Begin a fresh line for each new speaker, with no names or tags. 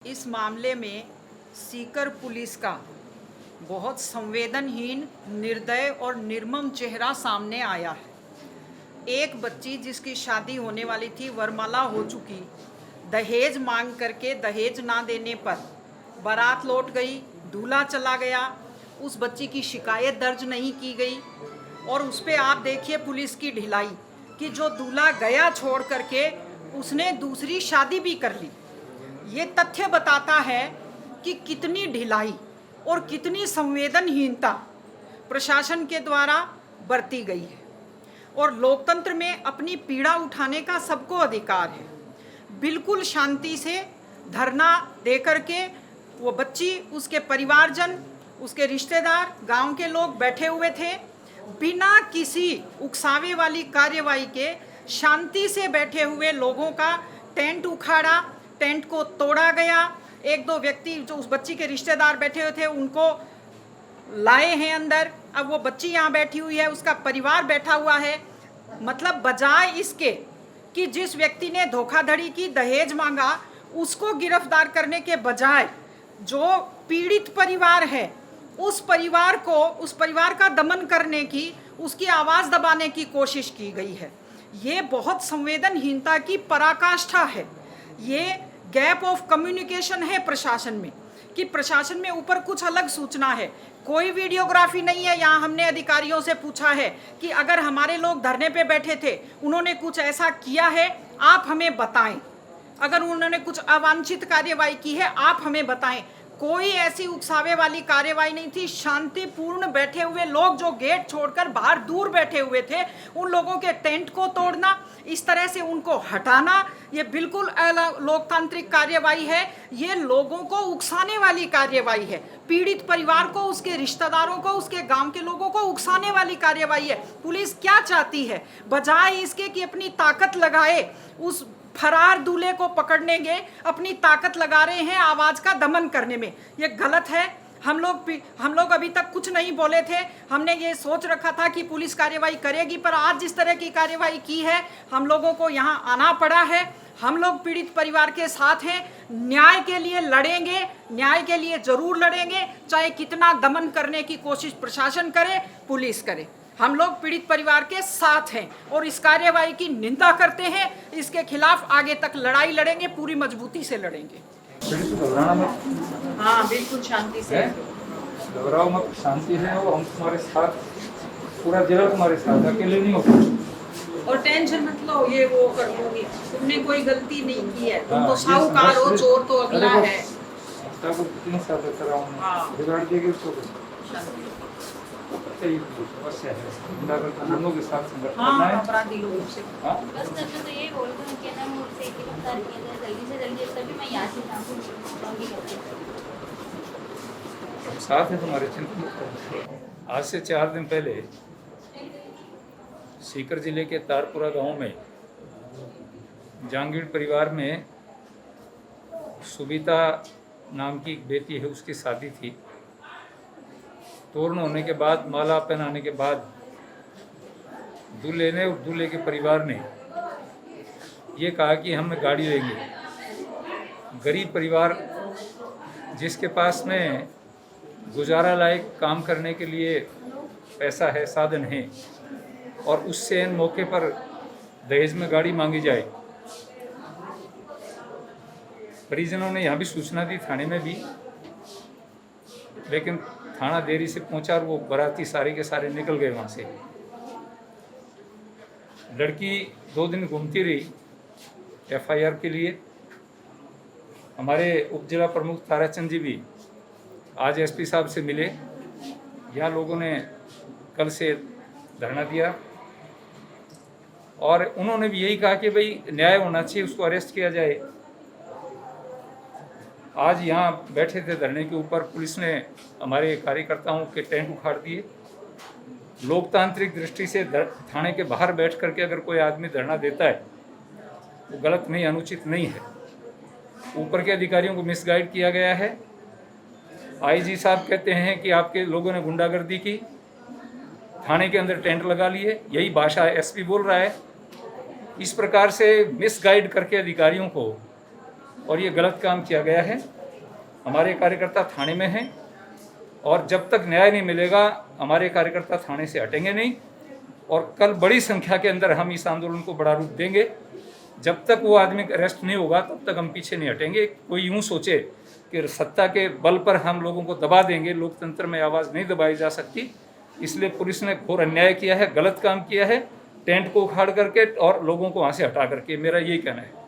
इस मामले में सीकर पुलिस का बहुत संवेदनहीन, निर्दय और निर्मम चेहरा सामने आया है। एक बच्ची जिसकी शादी होने वाली थी, वरमाला हो चुकी, दहेज मांग करके दहेज ना देने पर बारात लौट गई, दूल्हा चला गया, उस बच्ची की शिकायत दर्ज नहीं की गई और उस पर आप देखिए पुलिस की ढिलाई कि जो दूल्हा गया छोड़ करके उसने दूसरी शादी भी कर ली। ये तथ्य बताता है कि कितनी ढिलाई और कितनी संवेदनहीनता प्रशासन के द्वारा बरती गई है। और लोकतंत्र में अपनी पीड़ा उठाने का सबको अधिकार है। बिल्कुल शांति से धरना दे करके वो बच्ची, उसके परिवारजन, उसके रिश्तेदार, गांव के लोग बैठे हुए थे। बिना किसी उकसावे वाली कार्यवाही के शांति से बैठे हुए लोगों का टेंट उखाड़ा, टेंट को तोड़ा गया। एक दो व्यक्ति जो उस बच्ची के रिश्तेदार बैठे हुए थे उनको लाए हैं अंदर। अब वो बच्ची यहाँ बैठी हुई है, उसका परिवार बैठा हुआ है। मतलब बजाय इसके कि जिस व्यक्ति ने धोखाधड़ी की, दहेज मांगा, उसको गिरफ्तार करने के बजाय जो पीड़ित परिवार है उस परिवार का दमन करने की, उसकी आवाज़ दबाने की कोशिश की गई है। ये बहुत संवेदनहीनता की पराकाष्ठा है। ये गैप ऑफ कम्युनिकेशन है प्रशासन में, कि प्रशासन में ऊपर कुछ अलग सूचना है, कोई वीडियोग्राफी नहीं है। यहाँ हमने अधिकारियों से पूछा है कि अगर हमारे लोग धरने पे बैठे थे, उन्होंने कुछ ऐसा किया है, आप हमें बताएं। अगर उन्होंने कुछ अवांछित कार्यवाही की है, आप हमें बताएं। कोई ऐसी उकसावे वाली कार्यवाही नहीं थी। शांतिपूर्ण बैठे हुए लोग जो गेट छोड़कर बाहर दूर बैठे हुए थे, उन लोगों के टेंट को तोड़ना, इस तरह से उनको हटाना, ये बिल्कुल लोकतांत्रिक कार्यवाही है। ये लोगों को उकसाने वाली कार्यवाही है। पीड़ित परिवार को, उसके रिश्तेदारों को, उसके गांव के लोगों को उकसाने वाली कार्यवाही है। पुलिस क्या चाहती है? बजाय इसके कि अपनी ताकत लगाए उस फरार दूल्हे को पकड़ने के, अपनी ताकत लगा रहे हैं आवाज का दमन करने में। ये गलत है। हम लोग अभी तक कुछ नहीं बोले थे। हमने ये सोच रखा था कि पुलिस कार्यवाही करेगी, पर आज जिस तरह की कार्यवाही की है, हम लोगों को यहाँ आना पड़ा है। हम लोग पीड़ित परिवार के साथ हैं, न्याय के लिए लड़ेंगे, न्याय के लिए जरूर लड़ेंगे, चाहे कितना दमन करने की कोशिश प्रशासन करे, पुलिस करे। हम लोग पीड़ित परिवार के साथ हैं और इस कार्यवाही की निंदा करते हैं। इसके खिलाफ आगे तक लड़ाई लड़ेंगे, पूरी मजबूती से लड़ेंगे। हाँ, बिल्कुल शांति से
घबराओ मत, शांति है वो, हम तुम्हारे साथ, पूरा जिला तुम्हारे साथ, अकेले नहीं हो।
और टेंशन मत लो, ये वो कर लूंगी। तुमने कोई गलती नहीं की है। तुम तो साहूकार हो, चोर तो अगला है।
कितने साल कराऊंगा, बिगाड़ देगी उसको। समस्या है लोगों के साथ संघर्ष करना है।
अपराधी लोगों से
बस मैं तो यही बोल रही हूँ कि ना मुझसे गिरफ्तार किया जाए जल्दी से जल्दी, तभी मैं यहाँ से
साथ है तुम्हारे चिंता। आज से 4 दिन पहले सीकर जिले के तारपुरा गांव में जहांगीर परिवार में सुबीता नाम की एक बेटी है, उसकी शादी थी। तोरण होने के बाद, माला पहनाने के बाद दूल्हे ने और दूल्हे के परिवार ने ये कहा कि हम गाड़ी लेंगे। गरीब परिवार जिसके पास में गुजारा लायक काम करने के लिए पैसा है, साधन है, और उससे इन मौके पर दहेज में गाड़ी मांगी जाए। परिजनों ने यहाँ भी सूचना दी, थाने में भी, लेकिन थाना देरी से पहुंचा और वो बाराती सारे के सारे निकल गए वहाँ से। लड़की 2 दिन घूमती रही एफआईआर के लिए। हमारे उप जिला प्रमुख ताराचंद जी भी आज एसपी साहब से मिले। यहाँ लोगों ने कल से धरना दिया और उन्होंने भी यही कहा कि भाई न्याय होना चाहिए, उसको अरेस्ट किया जाए। आज यहाँ बैठे थे धरने के ऊपर, पुलिस ने हमारे कार्यकर्ताओं के टेंट उखाड़ दिए। लोकतांत्रिक दृष्टि से थाने के बाहर बैठ करके अगर कोई आदमी धरना देता है वो गलत नहीं, अनुचित नहीं है। ऊपर के अधिकारियों को मिसगाइड किया गया है। आईजी साहब कहते हैं कि आपके लोगों ने गुंडागर्दी की, थाने के अंदर टेंट लगा लिए, यही भाषा एसपी बोल रहा है। इस प्रकार से मिसगाइड करके अधिकारियों को और ये गलत काम किया गया है। हमारे कार्यकर्ता थाने में हैं और जब तक न्याय नहीं मिलेगा हमारे कार्यकर्ता थाने से हटेंगे नहीं और कल बड़ी संख्या के अंदर हम इस आंदोलन को बड़ा रूप देंगे। जब तक वो आदमी अरेस्ट नहीं होगा तब तक हम पीछे नहीं हटेंगे। कोई यूं सोचे कि सत्ता के बल पर हम लोगों को दबा देंगे, लोकतंत्र में आवाज़ नहीं दबाई जा सकती। इसलिए पुलिस ने घोर अन्याय किया है, गलत काम किया है, टेंट को उखाड़ करके और लोगों को वहाँ से हटा करके। मेरा यही कहना है।